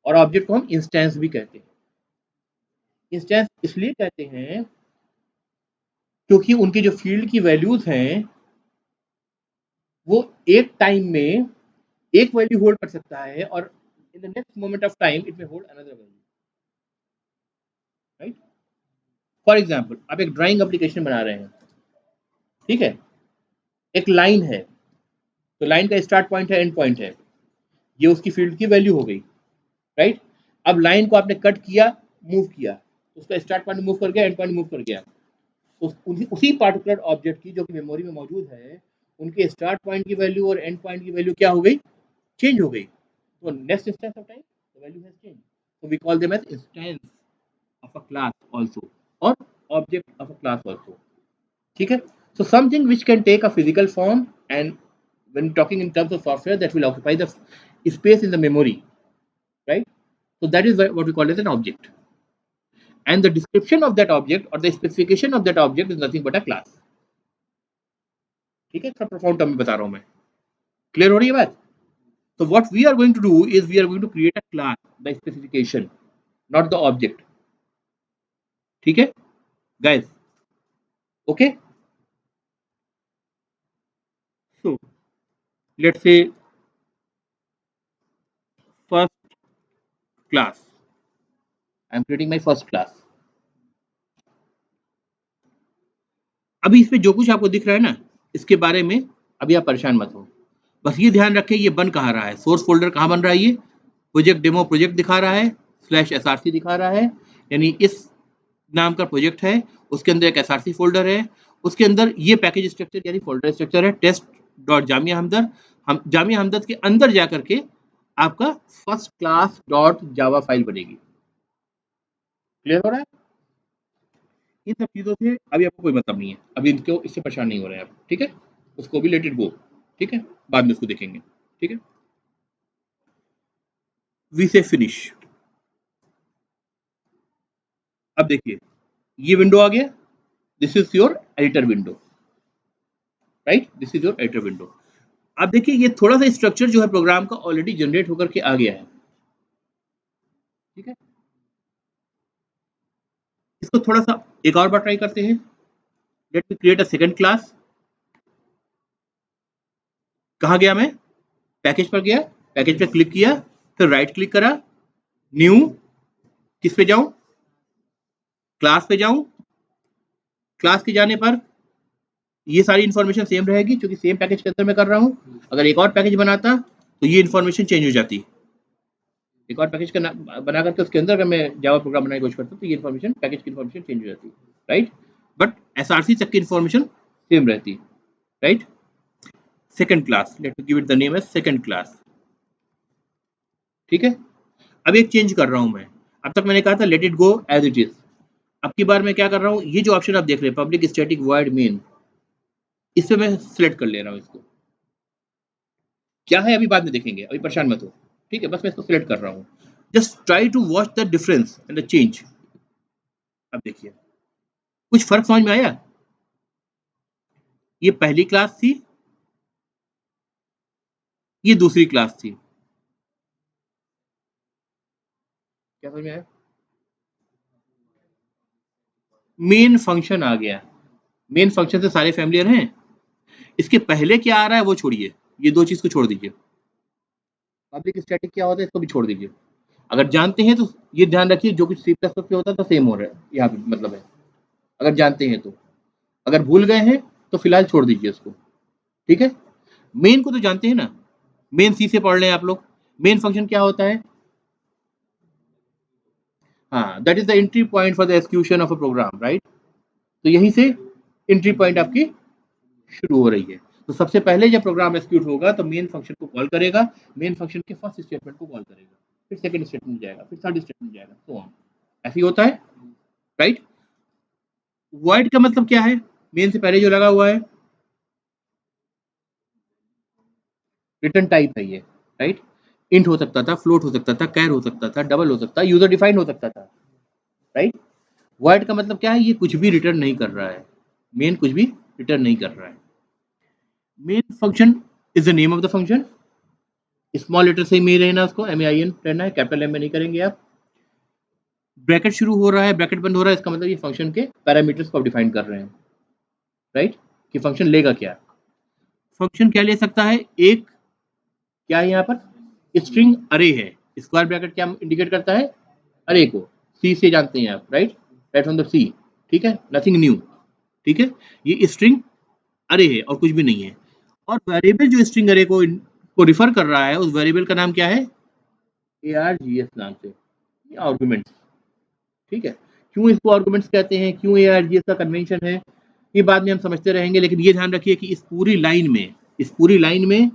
और ऑब्जेक्ट को हम इंस्टेंस भी कहते हैं। इंस्टेंस इसलिए कहते हैं क्योंकि उनके जो फील्ड की वैल्यूज हैं वो एक टाइम में एक वैल्यू होल्ड कर सकता है, और in the next moment of time it may hold another value, right? For example, आप एक ड्राइंग एप्लीकेशन बना रहे हैं, ठीक है, एक लाइन है, तो लाइन का स्टार्ट पॉइंट है, एंड पॉइंट है, ये उसकी फील्ड की वैल्यू हो गई, राइट? अब लाइन को आपने कट किया, मूव किया, उसका स्टार्ट पॉइंट मूव कर गया, एंड पॉइंट मूव कर गया, उसी पार्टिकुलर ऑब्जेक्ट की जो कि मेमोरी में मौजूद है, उनके स्टार्ट पॉइंट की वैल्यू और एंड पॉइंट की वैल्यू क्या हो गई, चेंज हो गई। तो next instance of time the value has change, so we call them as instance of a class also, or object of a class also. ठीक है, so something which can take a physical form, and when talking in terms of software, that will occupy the space in the memory, right? So that is what we call as an object, and the description of that object or the specification of that object is nothing but a class. ठीक है, थोड़ा profound term में बता रहा हूं मैं, clear हो रही है बात? So what we are going to do is we are going to create a class by specification, not the object. ठीक है guys, okay? So let's say first class, I am creating my first class. अभी इसमें जो कुछ आपको दिख रहा है ना, इसके बारे में अभी आप परेशान मत हो, बस ये ध्यान रखें ये बन कहाँ रहा है, सोर्स फोल्डर कहाँ बन रहा है, ये प्रोजेक्ट डेमो प्रोजेक्ट दिखा रहा है, /src दिखा रहा है, यानी इस नाम का प्रोजेक्ट है, उसके अंदर एक src फोल्डर है, उसके अंदर ये पैकेज स्ट्रक्चर यानी फोल्डर स्ट्रक्चर है test.jamia हमदर्द। हम जामिया हमदर्द के अंदर जाकर के आपका first class dot Java file बनेगी। क्लियर हो रहा है? इन सब चीजों से अभी आपको कोई मतलब नहीं है, अभी इनको इससे परेशान नहीं हो रहे हैं आप, ठीक है? उसको भी लेट इट गो, ठीक है, बाद में उसको देखेंगे, ठीक है? वी से फिनिश। अब देखिए ये विंडो आ गया, this is your editor window, right, this is your editor window. अब देखिए ये थोड़ा सा स्ट्रक्चर जो है प्रोग्राम का ऑलरेडी जनरेट होकर के आ गया है, ठीक है। इसको थोड़ा सा एक और बार ट्राई करते हैं। Let me create a second class. कहाँ गया मैं, पैकेज पर गया, पैकेज पे क्लिक किया, फिर राइट क्लिक करा, न्यू, किस पे जाऊं, क्लास पे जाऊं। क्लास के जाने पर ये सारी इन्फॉर्मेशन सेम रहेगी क्योंकि सेम पैकेज के अंदर मैं कर रहा हूँ। अगर एक और पैकेज बनाता तो ये इन्फॉर्मेशन चेंज हो जाती। एक और पैकेज का बना करके उसके अंदर अगर मैं जावा प्रोग्राम बनाने की कोशिश करता तो ये इन्फॉर्मेशन, पैकेज की इन्फॉर्मेशन चेंज हो जाती, राइट। बट एसआरसी तक की इन्फॉर्मेशन सेम रहती, right. Second class, let me give it the name as second class, ठीक है। अब एक चेंज कर रहा हूं मैं। अब तक मैंने कहा था let it go as it is. अब की बार मैं क्या कर रहा हूं, ये जो ऑप्शन आप देख रहे हैं पब्लिक स्टैटिक वॉइड मेन, इस पे मैं सिलेक्ट कर ले रहा हूं। इसको क्या है अभी बाद में देखेंगे, अभी परेशान मत हो, ठीक है। बस मैं इसको सिलेक्ट कर रहा हूं। Just try to watch the difference and the change. अब देखिए कुछ फर्क समझ में आया। ये पहली क्लास थी, ये दूसरी क्लास थी, क्या समझ में आया। मेन फंक्शन आ गया, मेन फंक्शन से सारे फैमिलियर हैं। इसके पहले क्या आ रहा है वो छोड़िए, ये दो चीज को छोड़ दीजिए। पब्लिक स्टैटिक क्या होता है इसको भी छोड़ दीजिए। अगर जानते हैं तो ये ध्यान रखिए जो कुछ सी प्लस प्लस पे होता है तो सेम हो रहा है यहाँ पे, मतलब है अगर जानते हैं तो। अगर भूल गए हैं तो फिलहाल छोड़ दीजिए उसको, ठीक है। मेन को तो जानते हैं ना, मेन सी से पढ़ लें आप लोग। मेन फंक्शन क्या होता है, हाँ, that is the entry point for the execution of a program, right. तो यहीं से एंट्री पॉइंट आपकी शुरू हो रही है। तो सबसे पहले जब प्रोग्राम एग्जीक्यूट होगा तो मेन फंक्शन को कॉल करेगा, मेन फंक्शन के फर्स्ट स्टेटमेंट को कॉल करेगा, फिर सेकंड स्टेटमेंट जाएगा, फिर थर्ड स्टेटमेंट जाएगा, तो ऑन। ऐसे ही होता है, राइट। वॉइड का मतलब क्या है, मेन से पहले जो लगा हुआ है, रिटर्न टाइप है ये, राइट। इंट हो सकता था, फ्लोट हो सकता था, कैर हो सकता था, डबल हो सकता था, यूजर डिफाइंड हो सकता था, राइट। वॉइड का मतलब क्या है, ये कुछ भी रिटर्न नहीं कर रहा है, मेन कुछ भी रिटर्न नहीं कर रहा है। Main function is the name of the function. Small letter से ही मेन रहना, उसको MAIN रहना है, कैपिटल एम में नहीं करेंगे आप। ब्रैकेट शुरू हो रहा है, ब्रैकेट बंद हो रहा है, इसका मतलब ये फंक्शन के पैरामीटर्स को आप डिफाइन कर रहे हैं, राइट, कि फंक्शन लेगा क्या। फंक्शन क्या ले सकता है, एक क्या है यहाँ पर स्ट्रिंग अरे है, स्क्वायर ब्रैकेट क्या इंडिकेट करता है, अरे को, सी से जानते हैं आप, राइट, राइट फ्रॉम द सी, ठीक है, नथिंग न्यू, ठीक है। ये स्ट्रिंग अरे है और कुछ भी नहीं है। और वेरिएबल जो स्ट्रिंग अरे को रिफर कर रहा है उस वेरिएबल का नाम क्या है, ARGS नाम से, ये आर्गुमेंट्स, ठीक है। क्यों इसको आर्गुमेंट्स कहते हैं, क्यों ARGS का कन्वेंशन है, ये बाद में हम समझते रहेंगे। लेकिन ये ध्यान रखिए कि इस पूरी लाइन में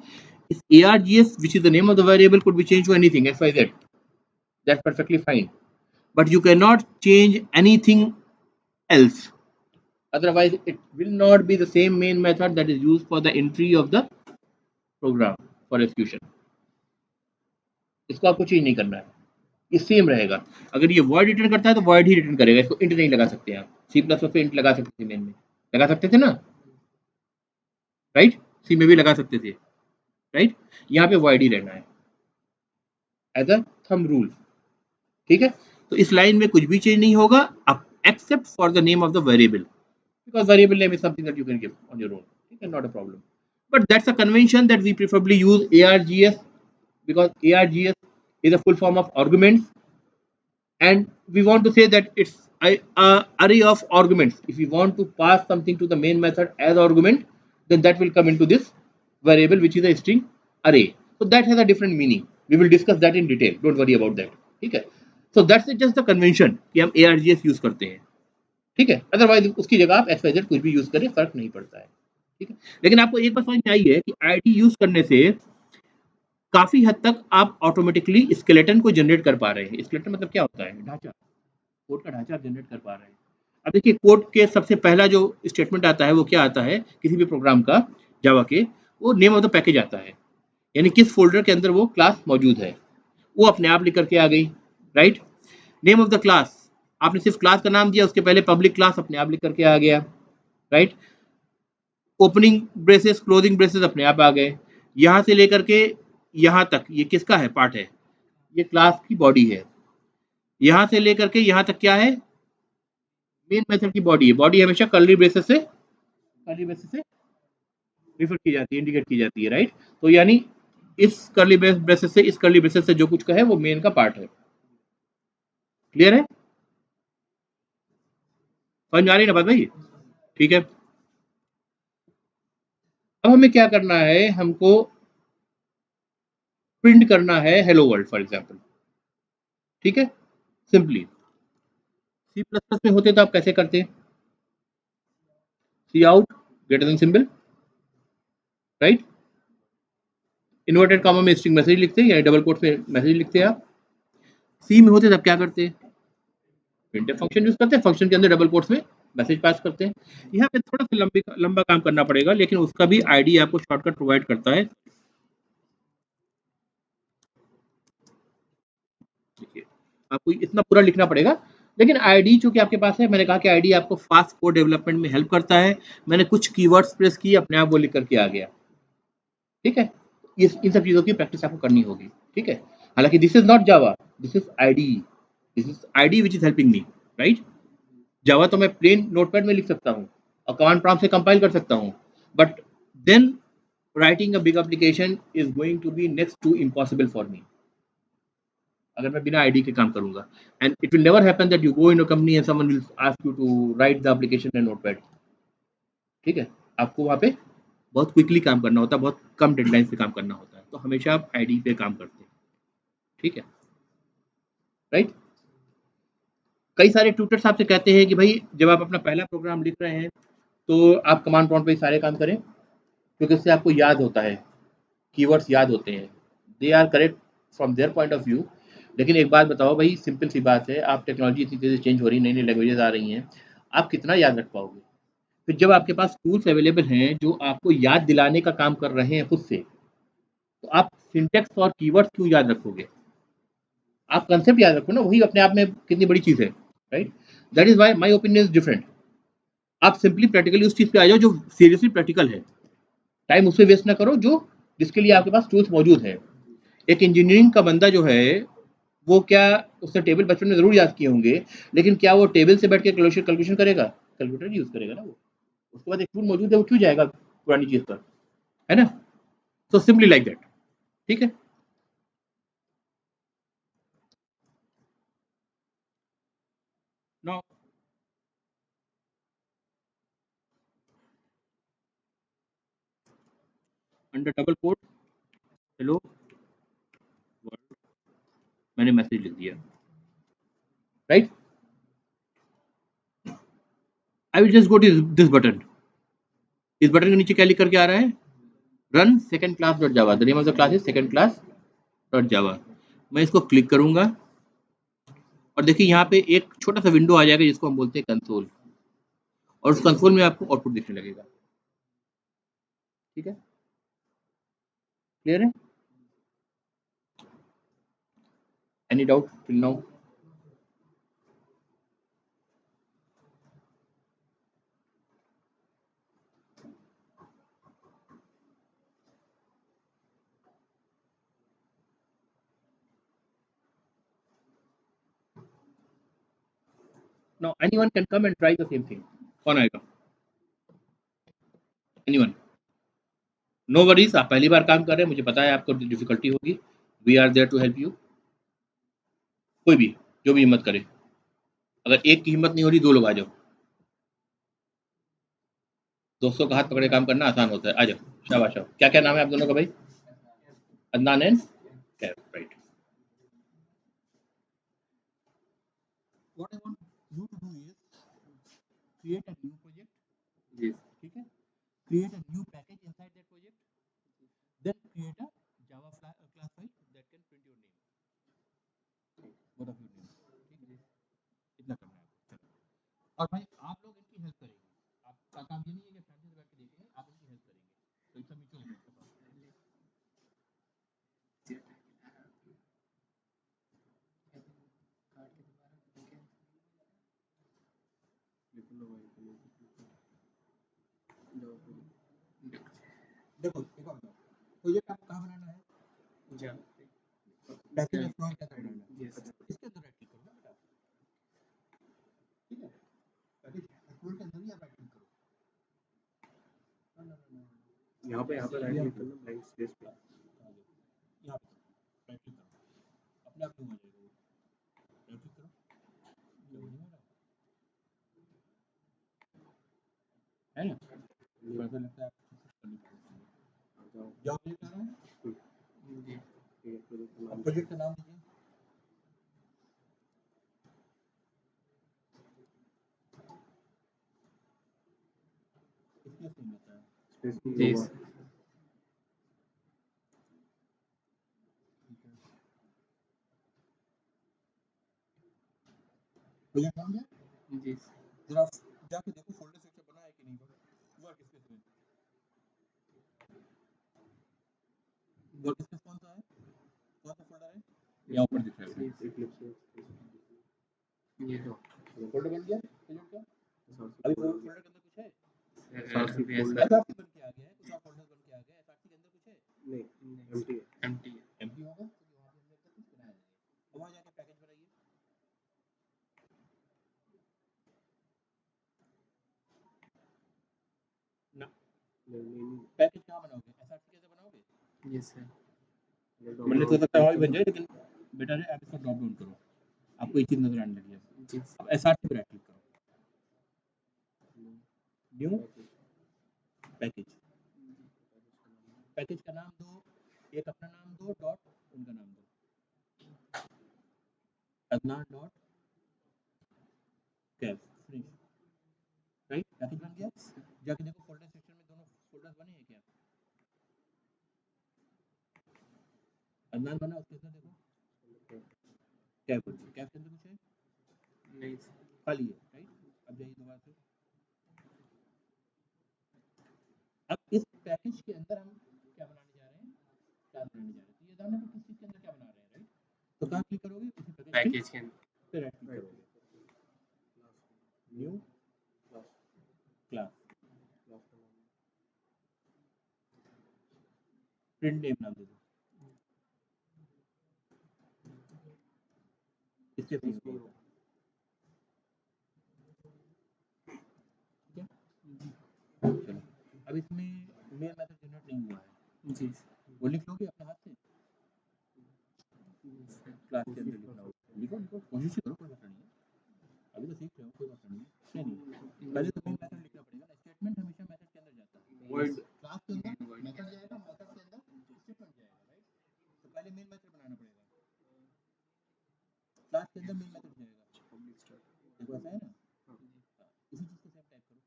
इस ARGS which is the name of the variable could be changed to anything XYZ, that's perfectly fine, but you cannot change anything else, otherwise it will not be the same main method that is used for the entry of the program for execution। इसको आपको change नहीं करना है, ये same रहेगा। अगर ये void return करता है तो void ही रिटर्न करेगा, इसको int नहीं लगा सकते आप। सी प्लस पे int लगा सकते थे, मेन में लगा सकते थे ना, राइट, सी में भी लगा सकते थे, राइट। यहाँ पे void ही रहना है एज अ थंब रूल, ठीक है। तो इस लाइन में कुछ भी चेंज नहीं होगा except for the name of the variable, because variable name is something that you can give on your own, ठीक है, not a problem. But that's a convention that we preferably use ARGS, because ARGS is a full form of arguments, and we want to say that it's a array of arguments. If we want to pass something to the main method as argument, then that will come into this variable which is a string array. So that has a different meaning, we will discuss that in detail, don't worry about that, ठीक है। So that's just the convention कि हम ARGS use करते हैं, ठीक है। Otherwise उसकी जगह आप XYZ कुछ भी यूज करें, फर्क नहीं पड़ता है, ठीक है। लेकिन आपको एक बात समझ में आई है कि ID यूज करने से काफी हद तक आप ऑटोमेटिकली स्केलेटन को जनरेट कर पा रहे हैं। स्केलेटन मतलब क्या होता है, ढांचा, कोड का ढांचा आप जनरेट कर पा रहे हैं। अब देखिए कोड के सबसे पहला जो स्टेटमेंट आता है वो क्या आता है, किसी भी प्रोग्राम का जावा के, वो नेम ऑफ द पैकेज आता है, यानी किस फोल्डर के अंदर वो क्लास मौजूद है। वो अपने आप लिख करके आ गई, right. Name of the class, आपने सिर्फ क्लास का नाम दिया, उसके पहले पब्लिक क्लास अपने आप लिख करके आ गया, right. Opening braces closing braces अपने आप आ गए। यहां से लेकर के यहां तक ये किसका है, पार्ट है, ये क्लास की बॉडी है। यहां से लेकर के यहां तक क्या है, मेन मेथड की बॉडी है। बॉडी हमेशा कर्ली ब्रेसेस से रिफर की जाती है, इंडिकेट की जाती है, राइट। तो यानी इस कर्ली ब्रेसेस से, इस कर्ली ब्रेसेस से जो कुछ का है वो मेन का पार्ट है। क्लियर है, समझ में आ रही है ना बात भाई? ठीक है, अब हमें क्या करना है, हमको प्रिंट करना है हेलो वर्ल्ड फॉर एग्जाम्पल, ठीक है। सिंपली सी प्लस प्लस में होते तो आप कैसे करते, C out greater than symbol, right. Inverted comma में स्ट्रिंग मैसेज लिखते हैं या डबल कोट में मैसेज लिखते हैं आप। सी में होते तब क्या करते हैं, प्रिंटफ फंक्शन यूज करते हैं, फंक्शन के अंदर डबल कोट्स में मैसेज पास करते हैं। यहाँ पे थोड़ा सा लंबा काम करना पड़ेगा, लेकिन उसका भी आईडी आपको शॉर्टकट प्रोवाइड करता है। देखिए, आपको इतना पूरा लिखना पड़ेगा, लेकिन आईडी चूंकि आपके पास है, मैंने कहा कि आईडी आपको फास्ट कोड डेवलपमेंट में हेल्प करता है। मैंने कुछ कीवर्ड्स प्रेस किए, अपने आप वो लिख करके आ गया, ठीक है। ये इन सब चीजों की प्रैक्टिस आपको करनी होगी, ठीक है। हालांकि this is not Java, this is IDE, this is IDE which is helping me, right. Java तो मैं प्लेन नोटपैड में लिख सकता हूँ और कमांड प्रॉम्प्ट से कंपाइल कर सकता हूँ, but then writing a big application is going to be next to impossible for me अगर मैं बिना आईडी के काम करूंगा। And it will never happen that you go in a company and someone will ask you to write the application in Notepad, ठीक है। आपको वहाँ पे बहुत क्विकली काम करना होता है, बहुत कम डेडलाइन पे काम करना होता है, तो हमेशा आप आईडी पे काम करते हैं, ठीक है, राइट। कई सारे ट्यूटर्स आपसे कहते हैं कि भाई जब आप अपना पहला प्रोग्राम लिख रहे हैं तो आप कमांड प्रॉम्प्ट पे सारे काम करें, क्योंकि उससे आपको याद होता है, कीवर्ड्स याद होते हैं, they are correct from their point of view. लेकिन एक बात बताओ भाई, सिंपल सी बात है, आप टेक्नोलॉजी इतनी तेज़ी से चेंज हो रही है, नई नई लैंग्वेजेस आ रही हैं, आप कितना याद रख पाओगे? फिर जब आपके पास टूल्स अवेलेबल हैं जो आपको याद दिलाने का काम कर रहे हैं खुद से, तो आप सिंटेक्स और कीवर्ड्स क्यों याद रखोगे? आप कंसेप्ट याद रखो ना, वही अपने आप में कितनी बड़ी चीज़ है, right. That is why my opinion is different. आप सिंपली प्रैक्टिकली उस चीज़ पे आ जाओ जो सीरियसली प्रैक्टिकल है, टाइम उससे वेस्ट ना करो जो जिसके लिए आपके पास टूल्स मौजूद है। एक इंजीनियरिंग का बंदा जो है, वो क्या, उसने टेबल बचपन में ज़रूर याद किए होंगे, लेकिन क्या वो टेबल से बैठ के कैलकुलेशन करेगा? कैलकुलेटर यूज़ करेगा ना वो। उसके बाद एक टूल मौजूद है, वो क्यों जाएगा पुरानी चीज़ पर, है ना? सो सिंपली लाइक दैट, ठीक है? Now under double quote hello world, मैंने मैसेज लिख दिया, right. I will just go to this button. इस बटन के नीचे क्या लिख करके आ रहा है, run second class dot Java, the name of the class is second class dot Java. मैं इसको क्लिक करूंगा और देखिए यहाँ पे एक छोटा सा विंडो आ जाएगा जिसको हम बोलते हैं कंसोल, और उस कंसोल में आपको आउटपुट दिखने लगेगा, ठीक है, क्लियर है? Any doubt till now? Now anyone can come and try the same thing. कौन आएगा? एनीवन? नो वरीज, आप पहली बार काम कर रहे हैं, मुझे पता है आपको डिफिकल्टी होगी, we are there to help you. कोई भी, जो भी हिम्मत करे, अगर एक की हिम्मत नहीं हो रही, दो लोग आ जाओ। दोस्तों का हाथ पकड़े काम करना आसान होता है, आ जाओ, शाबाश आओ। क्या क्या नाम है आप दोनों का भाई? Adnan and Kaif, right. What I want you to do is create a new project, जी, ठीक है, create a new package inside that project, then create a java class file that can print your name, both of your names, ठीक है, इतना करना है आपको। और भाई आप लोग इनकी हेल्प करेंगे, आपका काम ये नहीं है कि फ्रेंड से बैठ के देखेंगे, आप इनकी हेल्प करेंगे, तो इट्स म्यूचुअल हेल्प। देखो एक और बताओ, प्रोजेक्ट आपको कहाँ बनाना है? पैकेज एक्सप्लोर क्या करना है? इसके अंदर राइट क्लिक करो ना बेटा, ठीक है? पैकेज एक्सप्लोर के अंदर ही आप राइट क्लिक करो। यहाँ पे राइट क्लिक करना, ब्लैंक स्पेस पे यहाँ पे राइट क्लिक करो, अपने आप नहीं हो जाएगा वो, राइट क्लिक करो, क्या नहीं हो रहा है ना? थोड़ा सा लगता है आप करनी पड़ेगी। जाओ प्रोजेक्ट आ रहा है, प्रोजेक्ट का नाम दीजिए। स्पेस नहीं लेता है, स्पेस ठीक है, प्रोजेक्ट नाम क्या? जरा जाके देखो फोल्डर सेक्शन बना है कि नहीं वर्क स्पेस में। वर्क स्पेस कौन सा है, कौन सा फोल्डर है? यहाँ ऊपर दिख रहा है ये तो फोल्डर बन गया प्रोजेक्ट का। अभी फोल्डर के अंदर कुछ है? एसआरसी फोल्डर एसआरसी बन के आ गया है, कुछ और फोल्डर बन के आ गया है, एसआरसी के अंदर कुछ है नहीं, एम्प्टी है। एम्प्टी होगा तो वहाँ पे हमने अंदर कुछ बनाया नहीं है। अब वहाँ जाके पैकेज बनाइए, ना पैकेज कहाँ बनाओगे, एसआरसी कैसे बनाओगे? यस सर, मतलब तो सकता है बन जाए, लेकिन बेटा ने आप इसको ड्रॉप डाउन करो, आपको एक चीज नजर आने लगी है। अब एसआरसी पर राइट क्लिक करो, न्यू पैकेज, पैकेज का नाम दो, एक अपना नाम दो, डॉट उनका नाम दो, Adnan dot Kaif, finish, right? Package बन गया। जाके देखो फोल्डर सेक्शन में दोनों फोल्डर्स बने हैं क्या? अदनान बना, उसके अंदर देखो कैफ बन गया, कैफ के अंदर कुछ है नहीं, खाली है, राइट? अब जाइए दोबारा से, अब इस पैकेज के अंदर हम क्या बनाने जा रहे हैं, क्लास बनाने जा रहे हैं। तो ये जानना है किस चीज के अंदर क्या बना रहे हैं, राइट? तो कहाँ क्लिक करोगे, इसी पैकेज के अंदर फिर राइट क्लिक करोगे, न्यू क्लास, प्रिंट नेम नाम दे दो, इससे नहीं होगा, ठीक है? चलो, अब इसमें मेन मेथड जनरेट नहीं हुआ है जी, वो लिख लोगे अपने हाथ से, क्लास के अंदर लिखना होगा, लिखो लिखो, कोशिश करो, कोई मसला नहीं है, अभी तो सीख रहे हो, कोई मसला नहीं है। नहीं पहले तो मेन मेथड लिखना पड़ेगा ना, स्टेटमेंट हमेशा मेथड के अंदर जाता है, वर्ड क्लास के अंदर मेथड जाएगा, मेथड के अंदर स्टेटमेंट जाएगा, राइट? तो पहले मेन मेथड बनाना पड़ेगा, क्लास के अंदर मेन मेथड जाएगा, देखो ऐसा है ना? इसी चीज को सेम टाइप करो,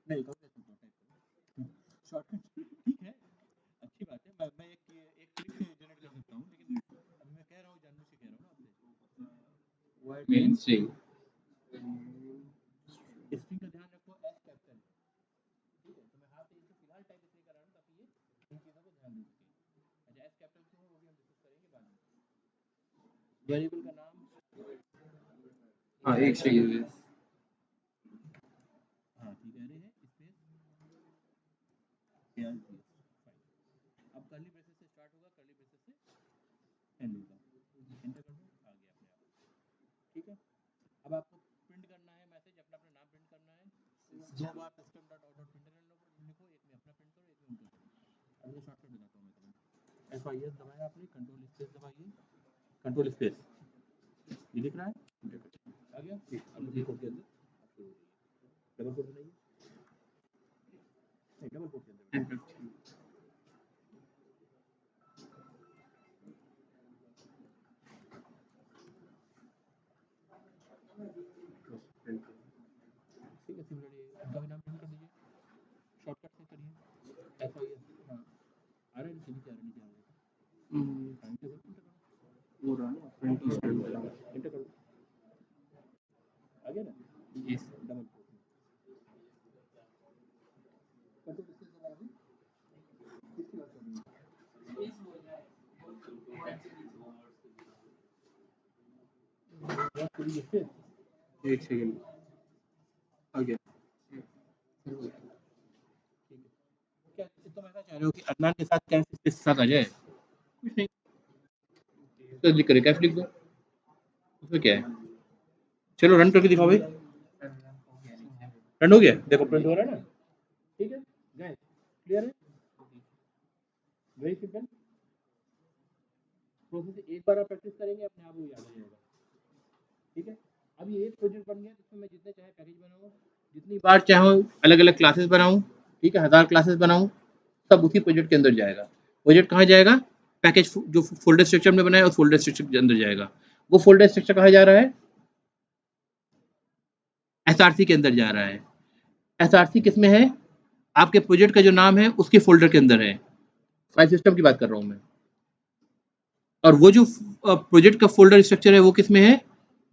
नहीं करो, टाइप करो, शॉर्टकट ठीक है, अच्छी बात है, मैं एक क्लिक से जनरेट कर सकता हूँ, लेकिन अभी मैं कह रहा हूँ, जानबूझ के कह रहा हूँ ना आपसे, वर्ड मेन स्ट्रिंग, स्ट्रिंग का ध्यान रखो एस कैपिटल, ठीक है? तो मैं हाथ से इसे फिलहाल टाइप इसलिए कर रहा हूँ ताकि ये इन चीज़ों को ध्यान दे सके। अच्छा, एस कैपिटल क्यों है वो भी हम डिस्कस करेंगे बाद में। वेरिएबल का नाम, हाँ एक चाहिए, हाँ ठीक है, है स्पेस फाइन। अब कर्ली ब्रेसेस से स्टार्ट होगा, कर्ली ब्रेसेस से एंड होगा, एंटर कर दो, आ गया अपने आप, ठीक है? अब आपको प्रिंट करना है मैसेज, अपना अपना नाम प्रिंट करना है, दो बार system dot out dot println लिखो, एक में अपना प्रिंट करो, एक में उनका करो। अब ये शॉर्टकट बताता हूँ मैं तुम्हें, FIS दबाया आपने, कंट्रोल स्पेस दबाइए, कंट्रोल स्पेस, ये दिख रहा है, आ गया। अब डबल कोट के अंदर डबल कोट बनाइए, नहीं डबल कोट के अंदर ठीक है, सिमिलरली उनका भी नाम प्रिंट कर दीजिए, शॉर्टकट से करिए, FIS, हाँ आ रहा है, नीचे नीचे आ रहा है, नीचे आ रहा है, एंटर करो, एंटर करो, वो रहा ना प्रिंट, एंटर करो, आ गया ना? यस, डबल कोट में कंट्रोल स्पेस दबाया, अभी किसकी बात कर रही हूँ? एक सेकंड, आ गया, चाह रहे हो कि अदनान के साथ कैसे स्पेस के साथ आ जाए? कुछ नहीं, तो लिख कर कैफ लिख दो, उसमें क्या है? चलो रन करके दिखाओ भाई, रन हो गया, देखो प्रिंट हो रहा है ना, ठीक है गाइस, क्लियर है, वेरी सिंपल प्रोसेस। एक बार आप प्रैक्टिस करेंगे अपने आप वो याद हो जाएगा, ठीक है। अब ये एक प्रोजेक्ट बन गया, जिसमें मैं जितने चाहे पैकेज बनाऊँ, जितनी बार चाहूँ अलग अलग क्लासेस बनाऊँ, ठीक है, 1000 क्लासेस बनाऊँ, सब उसी प्रोजेक्ट के अंदर जाएगा। प्रोजेक्ट कहाँ जाएगा? पैकेज जो फोल्डर स्ट्रक्चर में बनाया उस फोल्डर स्ट्रक्चर के अंदर जाएगा। वो फोल्डर स्ट्रक्चर कहाँ जा रहा है? एसआरसी के अंदर जा रहा है। एसआरसी किसमें है? आपके प्रोजेक्ट का जो नाम है उसके फोल्डर के अंदर है। फाइल सिस्टम की बात कर रहा हूँ मैं। और वो जो प्रोजेक्ट का फोल्डर स्ट्रक्चर है वो किसमें है?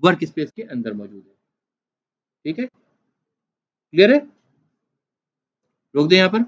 वर्क स्पेस के अंदर मौजूद है, ठीक है, क्लियर है? रोक दें यहाँ पर।